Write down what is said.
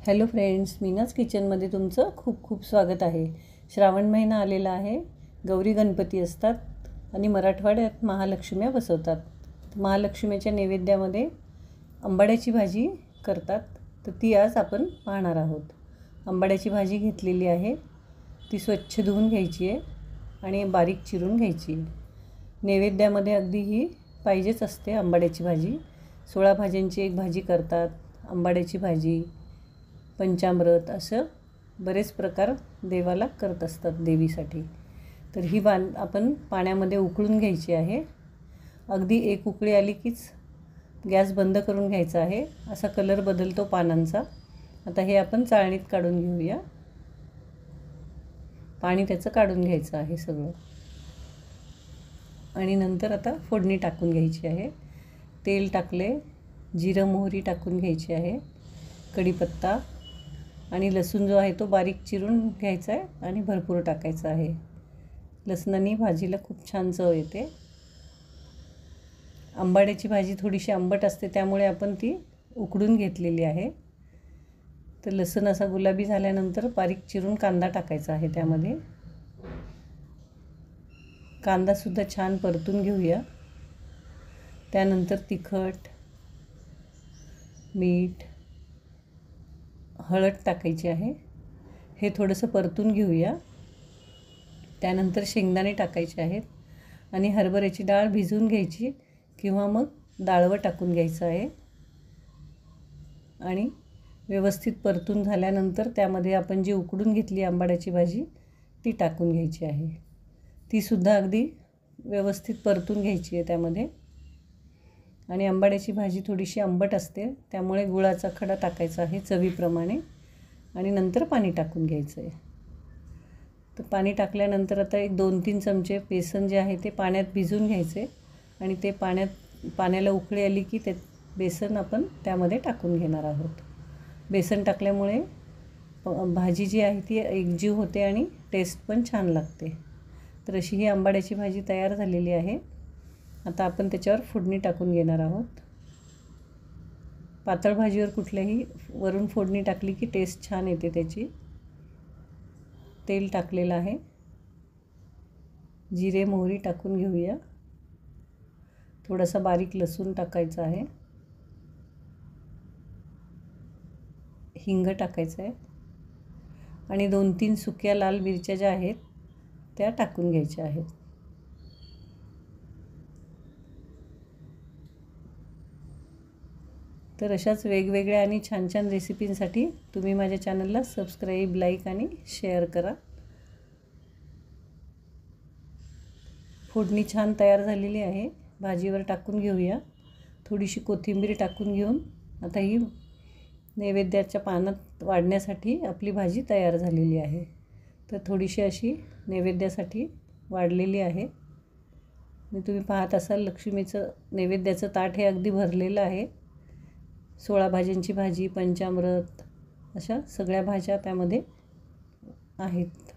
Hello friends, मीनाज किचनमध्ये तुमचं खूप खूप स्वागत आहे। श्रावण महिना आलेला आहे, गौरी गणपती असतात आणि मराठवाड्यात महालक्ष्म्या बसवतात। महालक्ष्मीच्या नैवेद्यामध्ये आंबाड्याची भाजी करतात, तर ती आज आपण पाहणार आहोत। आंबाड्याची भाजी घेतलेली आहे, ती स्वच्छ धुवून घ्यायची आहे आणि बारीक चिरून घ्यायची। नैवेद्यामध्ये अगदी ही पाहिजेच असते आंबाड्याची भाजी। 16 भाज्यांची एक भाजी करतात, आंबाड्याची भाजी, पंचामृत असं बरेच प्रकार देवाला करत असतात देवीसाठी। तर ही आपण पाण्यामध्ये उकळून घ्यायची आहे। अगदी एक उकळी आली कीच गॅस बंद करून घ्यायचा आहे। असा कलर बदलतो पानांचा। आता हे आपण चाळणीत काढून घेऊया। पाणी त्याचं काढून घ्यायचं आहे सगळं आणि नंतर आता फोडणी टाकून घ्यायची आहे। तेल टाकले, जिरं मोहरी टाकून घ्यायची आहे, कढीपत्ता आणि लसूण जो आहे तो बारीक चिरून घ्यायचा आहे आणि भरपूर टाकायचा आहे। लसणाने भाजीला खूप छान चव येते। आंबाड्याची भाजी थोडीशी आंबट असते, त्यामुळे आपण ती उकडून घेतलेली आहे। तर लसूण असा गुलाबी झाल्यानंतर बारीक चिरून कांदा टाकायचा आहे। त्यामध्ये कांदासुद्धा छान परतून घेऊया। त्यानंतर तिखट, मीठ, हळद टाकायची आहे। हे थोडंसं परतून घेऊया। त्यानंतर शेंगदाणे टाकायचे आहेत आणि हरभऱ्याची डाळ भिजवून घ्यायची किंवा मग डाळवं टाकून घ्यायचं आहे आणि व्यवस्थित परतून झाल्यानंतर त्यामध्ये आपण जी उकडून घेतली आंबाड्याची भाजी ती टाकून घ्यायची आहे। तीसुद्धा अगदी व्यवस्थित परतून घ्यायची आहे त्यामध्ये। आणि आंबाड्याची भाजी थोडीशी आंबट असते, त्यामुळे गुळाचा खडा टाकायचा आहे चवीप्रमाणे आणि नंतर पाणी टाकून घ्यायचं आहे। तर पाणी टाकल्यानंतर आता एक 2-3 चमचे बेसन जे आहे ते पाण्यात भिजवून घ्यायचे आणि ते पाण्याला उकळी आली की ते बेसन आपण त्यामध्ये टाकून घेणार आहोत। बेसन टाकल्यामुळे भाजी जी आहे ती एकजीव होते आणि टेस्ट पण छान लागते। तर अशी ही आंबाड्याची भाजी तयार झालेली आहे। आता आपण त्याच्यावर फोडणी टाकून घेणार आहोत। पातळ भाजीवर कुठल्याही वरून फोडणी टाकली की टेस्ट छान येते त्याची। तेल टाकलेलं आहे, जिरे मोहरी टाकून घेऊया। थोडासा बारीक लसूण टाकायचा आहे, हिंग टाकायचं आहे आणि 2-3 सुक्या लाल मिरच्या ज्या आहेत त्या टाकून घ्यायच्या आहेत। तर अशाच वेगवेगळ्या आणि छान छान रेसिपींसाठी तुम्ही माझ्या चॅनलला सबस्क्राईब, लाईक आणि शेअर करा। फोडणी छान तयार झालेली आहे, भाजीवर टाकून घेऊया। थोडीशी कोथिंबीर टाकून घेऊन आता ही नैवेद्याच्या पानात वाढण्यासाठी आपली भाजी तयार झालेली आहे। तर थोडीशी अशी नैवेद्यासाठी वाढलेली आहे आणि तुम्ही पाहत असाल लक्ष्मीचं नैवेद्याचं ताट हे अगदी भरलेलं आहे। 16 भाज्यांची भाजी, पंचामृत अशा सगळ्या भाज्या त्यामध्ये आहेत।